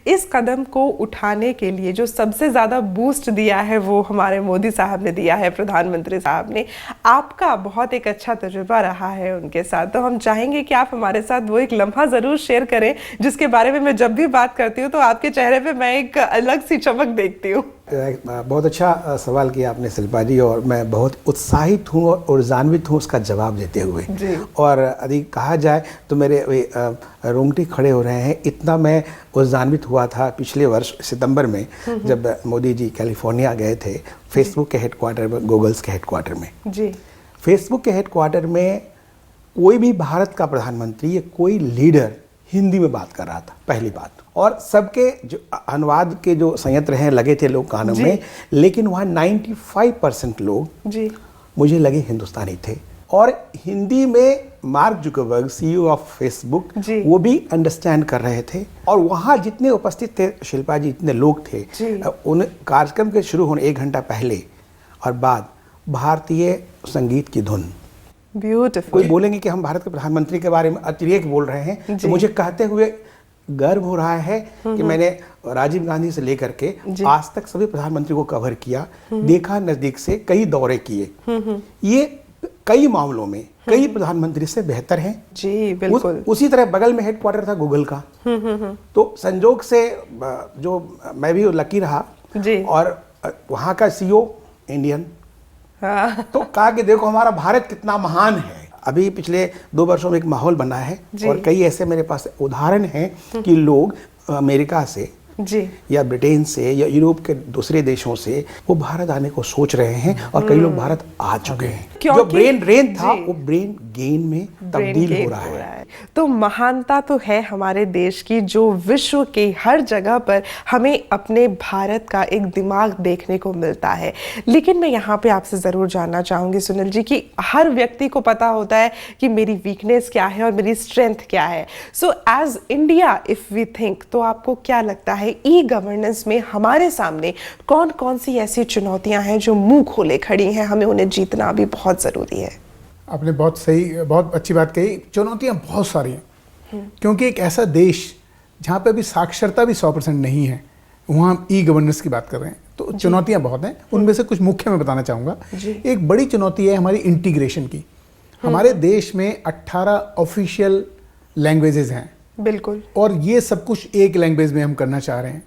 इस कदम को उठाने के लिए जो सबसे ज़्यादा बूस्ट दिया है वो हमारे मोदी साहब ने दिया है, प्रधानमंत्री साहब ने। आपका बहुत एक अच्छा तजुर्बा रहा है उनके साथ, तो हम चाहेंगे कि आप हमारे साथ वो एक लम्हा ज़रूर शेयर करें जिसके बारे में मैं जब भी बात करती हूँ तो आपके चेहरे पे मैं एक अलग सी चमक देखती हूँ। बहुत अच्छा सवाल किया आपने शिल्पा जी, और मैं बहुत उत्साहित हूँ और ऊर्जान्वित हूँ उसका जवाब देते हुए। और यदि कहा जाए तो मेरे रोंगटे खड़े हो रहे हैं, इतना मैं ऊर्जान्वित हुआ था पिछले वर्ष सितंबर में जब मोदी जी कैलिफोर्निया गए थे फेसबुक के हेडक्वार्टर में, गूगल्स के हेडक्वार्टर में। जी फेसबुक के हेडक्वार्टर में कोई भी भारत का प्रधानमंत्री या कोई लीडर हिंदी में बात कर रहा था, पहली बात। और सबके जो अनुवाद के जो संयंत्र हैं लगे थे लोग कानों में, लेकिन वहाँ 95% लोग मुझे लगे हिंदुस्तानी थे। और हिंदी में mark Zuckerberg, CEO of Facebook, वो भी अंडरस्टैंड कर रहे थे। और वहाँ जितने उपस्थित थे शिल्पा जी, जितने लोग थे, उन कार्यक्रम के शुरू होने 1 घंटा पहले और बाद भारतीय संगीत की धुन। ब्यूटीफुल। कोई बोलेंगे कि हम भारत के प्रधानमंत्री के बारे में अतिरेक बोल रहे हैं, तो मुझे कहते हुए गर्व हो रहा है कि मैंने राजीव गांधी से लेकर के आज तक सभी प्रधानमंत्री को कवर किया, देखा नजदीक से, कई दौरे किए। ये कई मामलों में कई प्रधानमंत्री से बेहतर हैं। जी बिल्कुल। उसी तरह बगल में हेडक्वार्टर था गूगल का, तो संजोग से जो मैं भी लकी रहा और वहाँ का CEO इंडियन। तो कहा कि देखो हमारा भारत कितना महान है। अभी पिछले 2 वर्षों में एक माहौल बना है और कई ऐसे मेरे पास उदाहरण हैं कि लोग अमेरिका से या ब्रिटेन से या यूरोप के दूसरे देशों से वो भारत आने को सोच रहे हैं और कई लोग भारत आ चुके हैं। जो ब्रेन ड्रेन था वो ब्रेन गेन में तब्दील हो रहा है। तो महानता तो है हमारे देश की, जो विश्व के हर जगह पर हमें अपने भारत का एक दिमाग देखने को मिलता है। लेकिन मैं यहाँ पे आपसे ज़रूर जानना चाहूँगी सुनील जी कि हर व्यक्ति को पता होता है कि मेरी वीकनेस क्या है और मेरी स्ट्रेंथ क्या है। So as India if we think, तो आपको क्या लगता है ई गवर्नेंस में हमारे सामने कौन कौन सी ऐसी चुनौतियां हैं जो मुंह खोले खड़ी हैं, हमें उन्हें जीतना भी बहुत ज़रूरी है? आपने बहुत अच्छी बात कही। चुनौतियां बहुत सारी हैं क्योंकि एक ऐसा देश जहाँ पे अभी साक्षरता भी 100% नहीं है, वहाँ ई गवर्नेंस की बात कर रहे हैं, तो चुनौतियां बहुत हैं। उनमें से कुछ मुख्य मैं बताना चाहूँगा। एक बड़ी चुनौती है हमारी इंटीग्रेशन की। हमारे देश में 18 ऑफिशियल लैंग्वेजेस हैं, बिल्कुल, और ये सब कुछ एक लैंग्वेज में हम करना चाह रहे हैं।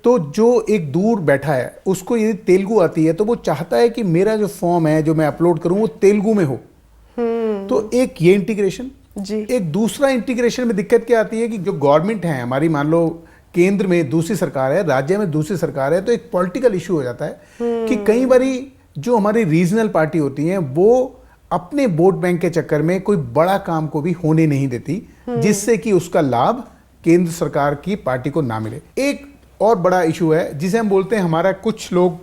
तो जो एक दूर बैठा है उसको यदि तेलुगु आती है तो वो चाहता है कि मेरा जो फॉर्म है जो मैं अपलोड करूं वो तेलुगु में हो। तो एक ये इंटीग्रेशन। एक दूसरा इंटीग्रेशन में दिक्कत क्या आती है कि जो गवर्नमेंट है हमारी, मान लो केंद्र में दूसरी सरकार है, राज्य में दूसरी सरकार है, तो एक पॉलिटिकल इशू हो जाता है कि कई बारी जो हमारी रीजनल पार्टी होती हैं वो अपने वोट बैंक के चक्कर में कोई बड़ा काम को भी होने नहीं देती, जिससे कि उसका लाभ केंद्र सरकार की पार्टी को ना मिले। एक और बड़ा इशू है जिसे हम बोलते हैं, हमारा कुछ लोग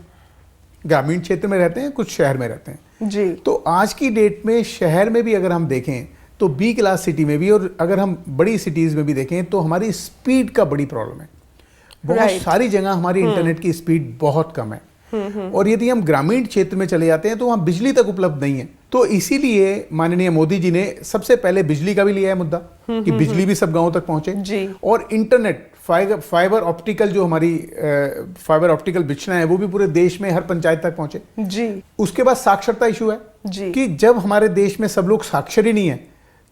ग्रामीण क्षेत्र में रहते हैं, कुछ शहर में रहते हैं जी। तो आज की डेट में शहर में भी अगर हम देखें तो B क्लास सिटी में भी, और अगर हम बड़ी सिटीज में भी देखें तो हमारी स्पीड का बड़ी प्रॉब्लम है। बहुत सारी जगह हमारी इंटरनेट की स्पीड बहुत कम है, और यदि हम ग्रामीण क्षेत्र में चले जाते हैं तो वहाँ बिजली तक उपलब्ध नहीं है। तो इसीलिए माननीय मोदी जी ने सबसे पहले बिजली का भी लिया है मुद्दा कि बिजली भी सब गांवों तक पहुंचे, और इंटरनेट फाइबर ऑप्टिकल, जो हमारी फाइबर ऑप्टिकल बिछना है वो भी पूरे देश में हर पंचायत तक पहुंचे जी। उसके बाद साक्षरता इशू है जी, कि जब हमारे देश में सब लोग साक्षर ही नहीं है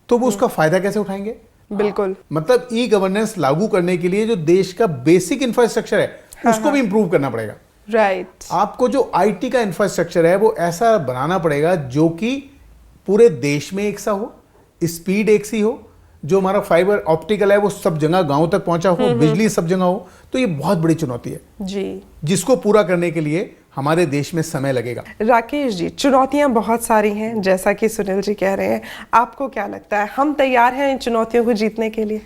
तो वो उसका फायदा कैसे उठाएंगे? बिल्कुल, मतलब ई गवर्नेंस लागू करने के लिए जो देश का बेसिक इंफ्रास्ट्रक्चर है उसको भी इंप्रूव करना पड़ेगा। राइट। आपको जो IT का इंफ्रास्ट्रक्चर है वो ऐसा बनाना पड़ेगा जो कि पूरे देश में एक सा हो, स्पीड एक सी हो, जो हमारा फाइबर ऑप्टिकल है वो सब जगह गांव तक पहुंचा हो, बिजली सब जगह हो। तो ये बहुत बड़ी चुनौती है जी, जिसको पूरा करने के लिए हमारे देश में समय लगेगा। राकेश जी, चुनौतियां बहुत सारी हैं जैसा कि सुनील जी कह रहे हैं, आपको क्या लगता है हम तैयार हैं इन चुनौतियों को जीतने के लिए?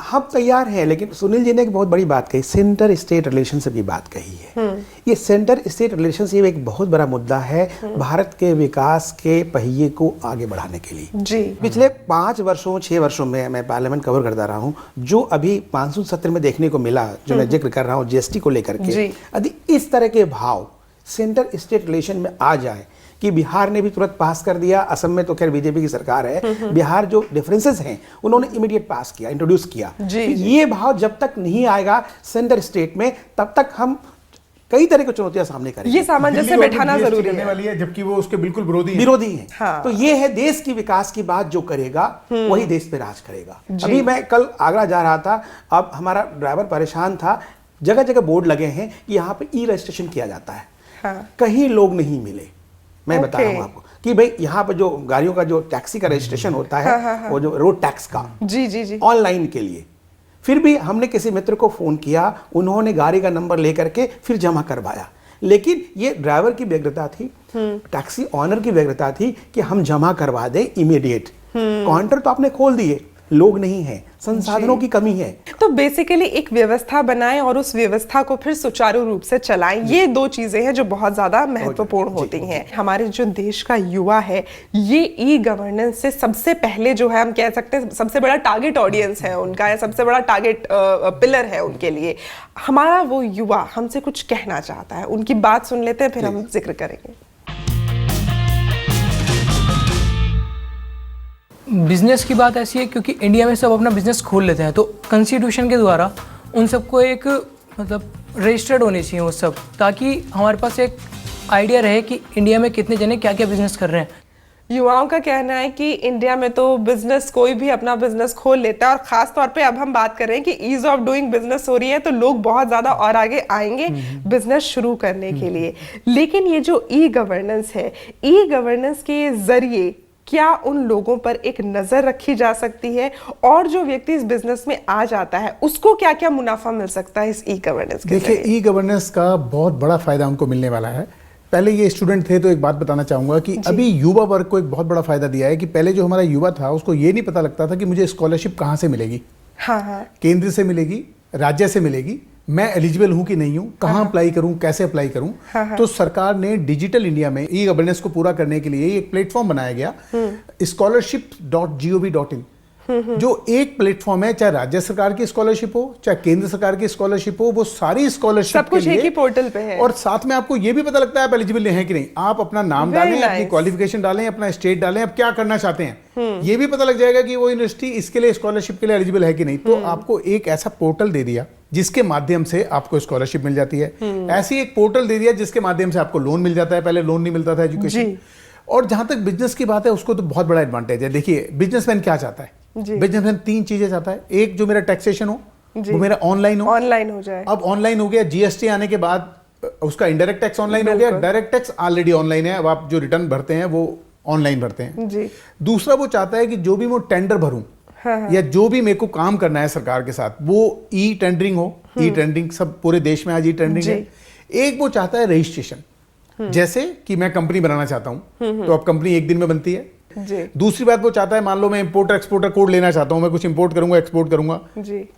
हम तैयार हैं, लेकिन सुनील जी ने एक बहुत बड़ी बात कही, सेंटर स्टेट रिलेशनशिप की बात कही है। ये सेंटर स्टेट रिलेशनशिप एक बहुत बड़ा मुद्दा है भारत के विकास के पहिए को आगे बढ़ाने के लिए जी। पिछले 5 वर्षों 6 वर्षों में मैं पार्लियामेंट कवर करता रहा हूँ, जो अभी मानसून सत्र में देखने को मिला, जो मैं जिक्र कर रहा हूँ GST को लेकर के, यदि इस तरह के भाव सेंटर स्टेट रिलेशन में आ जाए कि बिहार ने भी तुरंत पास कर दिया, असम में तो खैर बीजेपी की सरकार है, बिहार जो डिफरेंसेस हैं उन्होंने इमीडिएट पास किया, इंट्रोड्यूस किया। ये भाव जब तक नहीं आएगा सेंटर स्टेट में, तब तक हम कई तरह की चुनौतियां सामने करेंगे। ये सामंजस्य बैठाना जरूरी है वाली है, जबकि वो उसके बिल्कुल विरोधी हैं। हाँ। तो ये है देश की विकास की बात, जो करेगा वही देश पे राज करेगा। अभी मैं कल आगरा जा रहा था, अब हमारा ड्राइवर परेशान था, जगह जगह बोर्ड लगे हैं कि यहाँ पे ई रजिस्ट्रेशन किया जाता है। हाँ। कहीं लोग नहीं मिले। मैं बता रहा हूँ आपको कि भाई यहाँ पर जो गाड़ियों का जो टैक्सी का रजिस्ट्रेशन होता है, वो जो रोड टैक्स का, जी ऑनलाइन के लिए, फिर भी हमने किसी मित्र को फोन किया, उन्होंने गाड़ी का नंबर लेकर के फिर जमा करवाया। लेकिन ये ड्राइवर की व्यग्रता थी, टैक्सी ऑनर की व्यग्रता थी कि हम जमा करवा दें इमीडिएट। काउंटर तो आपने खोल दिए, लोग नहीं है, संसाधनों की कमी है। तो बेसिकली एक व्यवस्था बनाएं और उस व्यवस्था को फिर सुचारू रूप से चलाएं, ये दो चीजें हैं जो बहुत ज्यादा महत्वपूर्ण होती हैं। हमारे जो देश का युवा है, ये ई गवर्नेंस से सबसे पहले जो है, हम कह सकते हैं सबसे बड़ा टारगेट ऑडियंस है उनका, या सबसे बड़ा टारगेट पिलर है उनके लिए। हमारा वो युवा हमसे कुछ कहना चाहता है, उनकी बात सुन लेते हैं, फिर हम जिक्र करेंगे। बिजनेस की बात ऐसी है क्योंकि इंडिया में सब अपना बिजनेस खोल लेते हैं, तो कॉन्स्टिट्यूशन के द्वारा उन सबको एक मतलब रजिस्टर्ड होनी चाहिए वो सब, ताकि हमारे पास एक आइडिया रहे कि इंडिया में कितने जने क्या क्या बिजनेस कर रहे हैं। युवाओं का कहना है कि इंडिया में तो बिजनेस कोई भी अपना बिजनेस खोल लेता है, और खास तौर पे अब हम बात कर रहे हैं कि ईज ऑफ डूइंग बिजनेस हो रही है, तो लोग बहुत ज्यादा और आगे आएंगे बिजनेस शुरू करने के लिए। लेकिन ये जो ई गवर्नेंस है, ई गवर्नेंस के जरिए क्या उन लोगों पर एक नजर रखी जा सकती है, और जो व्यक्ति इस बिजनेस में आ जाता है उसको क्या क्या मुनाफा मिल सकता है इस ई गवर्नेंस के देखिए, जरिए? ई गवर्नेंस का बहुत बड़ा फायदा उनको मिलने वाला है। पहले ये स्टूडेंट थे तो एक बात बताना चाहूंगा कि अभी युवा वर्ग को एक बहुत बड़ा फायदा दिया है कि पहले जो हमारा युवा था उसको ये नहीं पता लगता था कि मुझे स्कॉलरशिप कहाँ से मिलेगी। हाँ। केंद्र से मिलेगी, राज्य से मिलेगी, मैं एलिजिबल हूं कि नहीं हूं, कहां अप्लाई करूं, कैसे अप्लाई करूं। तो सरकार ने डिजिटल इंडिया में ई गवर्नेंस को पूरा करने के लिए एक प्लेटफॉर्म बनाया गया, scholarship.gov.in, जो एक प्लेटफॉर्म है, चाहे राज्य सरकार की स्कॉलरशिप हो, चाहे केंद्र सरकार की स्कॉलरशिप हो, वो सारी स्कॉलरशिप सब कुछ एक ही पोर्टल पे है। और साथ में आपको ये भी पता लगता है आप एलिजिबल हैं कि नहीं। आप अपना नाम डालें, अपनी क्वालिफिकेशन डालें, अपना स्टेट डालें, आप क्या करना चाहते हैं, ये भी पता लग जाएगा कि वो यूनिवर्सिटी इसके लिए स्कॉलरशिप के लिए एलिजिबल है कि नहीं। तो आपको एक ऐसा पोर्टल दे दिया जिसके माध्यम से आपको स्कॉलरशिप मिल जाती है। ऐसी एक पोर्टल दे दिया जिसके माध्यम से आपको लोन मिल जाता है, पहले लोन नहीं मिलता था एजुकेशन। और जहां तक बिजनेस की बात है, उसको तो बहुत बड़ा एडवांटेज है। देखिए, बिजनेसमैन क्या चाहता है, बिजनेसमैन तीन चीजें चाहता है। एक, जो मेरा टैक्सेशन हो वो मेरा ऑनलाइन हो जाए। अब ऑनलाइन हो गया, जीएसटी आने के बाद उसका इनडायरेक्ट टैक्स ऑनलाइन हो गया, डायरेक्ट टैक्स ऑलरेडी ऑनलाइन है। अब आप जो रिटर्न भरते हैं वो ऑनलाइन भरते हैं। दूसरा, वो चाहता है कि जो भी मैं टेंडर भरूं, या जो भी मेरे को काम करना है सरकार के साथ, वो ई टेंडरिंग हो। ई टेंडरिंग सब पूरे देश में आज ई टेंडरिंग है। एक, वो चाहता है रजिस्ट्रेशन, जैसे कि मैं कंपनी बनाना चाहता हूं तो अब कंपनी एक दिन में बनती है। दूसरी बात, वो चाहता है, मान लो मैं इंपोर्टर एक्सपोर्टर कोड लेना चाहता हूं, मैं कुछ इंपोर्ट करूंगा, एक्सपोर्ट करूंगा,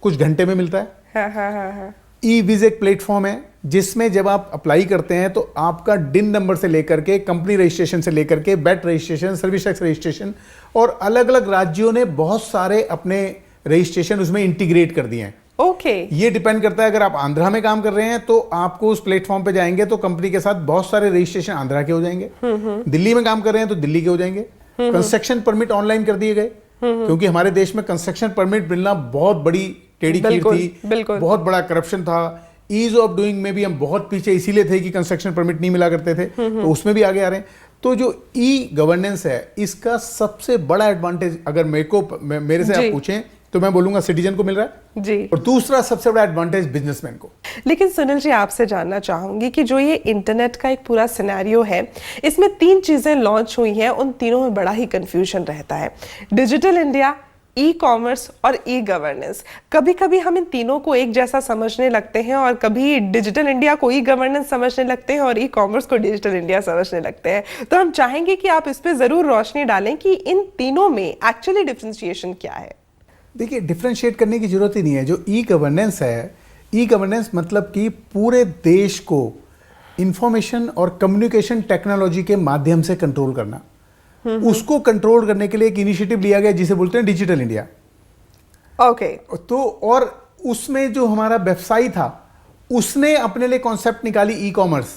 कुछ घंटे में मिलता है। ई विज एक प्लेटफॉर्म है जिसमें जब आप अप्लाई करते हैं तो आपका डिन नंबर से लेकर के, कंपनी रजिस्ट्रेशन से लेकर के, bat registration, service tax registration, और अलग अलग राज्यों ने बहुत सारे अपने रजिस्ट्रेशन उसमें इंटीग्रेट कर दिए हैं। ये डिपेंड करता है, अगर आप आंध्रा में काम कर रहे हैं तो आपको उस प्लेटफॉर्म पे जाएंगे तो कंपनी के साथ बहुत सारे रजिस्ट्रेशन आंध्रा के हो जाएंगे। दिल्ली में काम कर रहे हैं तो दिल्ली के हो जाएंगे। कंस्ट्रक्शन परमिट ऑनलाइन कर दिए गए, क्योंकि हमारे देश में कंस्ट्रक्शन परमिट मिलना बहुत बड़ी टेढ़ी खीर थी, बहुत बड़ा करप्शन था। ईज ऑफ डूइंग में भी हम बहुत पीछे इसीलिए थे कि कंस्ट्रक्शन परमिट नहीं मिला करते थे, तो उसमें भी आगे आ रहे हैं। तो जो ई गवर्नेंस है, इसका सबसे बड़ा एडवांटेज अगर मेरे से आप पूछें तो मैं बोलूंगा सिटीजन को मिल रहा है जी, और दूसरा सबसे बड़ा एडवांटेज बिजनेसमैन को। लेकिन सुनील जी, आपसे जानना चाहूंगी कि जो ये इंटरनेट का एक पूरा सिनेरियो है, इसमें तीन चीजें लॉन्च हुई हैं, उन तीनों में बड़ा ही कंफ्यूजन रहता है। डिजिटल इंडिया, ई कॉमर्स और ई गवर्नेंस। कभी कभी हम इन तीनों को एक जैसा समझने लगते हैं, और कभी डिजिटल इंडिया को ई गवर्नेंस समझने लगते हैं और ई कॉमर्स को डिजिटल इंडिया समझने लगते हैं। तो हम चाहेंगे कि आप इस पे जरूर रोशनी डालें कि इन तीनों में एक्चुअली डिफरेंशिएशन क्या है। देखिए, डिफरेंशिएट करने की जरूरत ही नहीं है। जो ई गवर्नेंस है, ई गवर्नेंस मतलब कि पूरे देश को इंफॉर्मेशन और कम्युनिकेशन टेक्नोलॉजी के माध्यम से कंट्रोल करना। उसको कंट्रोल करने के लिए एक इनिशिएटिव लिया गया जिसे बोलते हैं डिजिटल इंडिया। तो और उसमें जो हमारा व्यवसायी था उसने अपने लिए कॉन्सेप्ट निकाली ई कॉमर्स,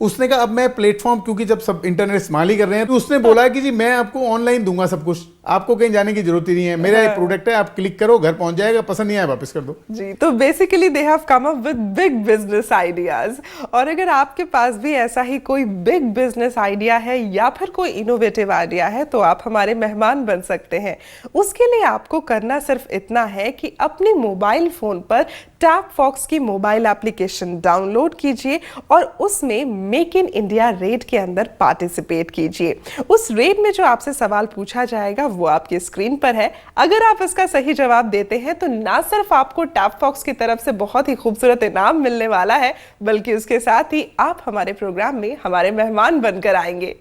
उसने कहा अब मैं प्लेटफॉर्म, क्योंकि जब सब इंटरनेट इस्तेमाल ही कर रहे हैं, तो उसने बोला कि जी मैं आपको ऑनलाइन दूंगा सब कुछ, आपको कहीं जाने की जरूरत ही नहीं है, मेरा एक प्रोडक्ट है, आप क्लिक करो, घर पहुंच जाएगा, पसंद नहीं आया वापस कर दो। जी, तो basically they have come up with big business ideas. और अगर आपके पास भी ऐसा ही कोई बिग बिजनेस आइडिया है या फिर कोई इनोवेटिव आइडिया है तो आप हमारे मेहमान बन सकते हैं। उसके लिए आपको करना सिर्फ इतना है कि अपने मोबाइल फोन पर टैप फॉक्स की मोबाइल एप्लीकेशन डाउनलोड कीजिए और उसमें मेक इन इंडिया रेड के अंदर पार्टिसिपेट कीजिए। उस रेड में जो आपसे सवाल पूछा जाएगा वो आपकी स्क्रीन पर है। अगर आप इसका सही जवाब देते हैं तो ना सिर्फ आपको टैप फॉक्स की तरफ से बहुत ही खूबसूरत इनाम मिलने वाला है, बल्कि उसके साथ ही आप हमारे प्रोग्राम में हमारे मेहमान बनकर आएंगे।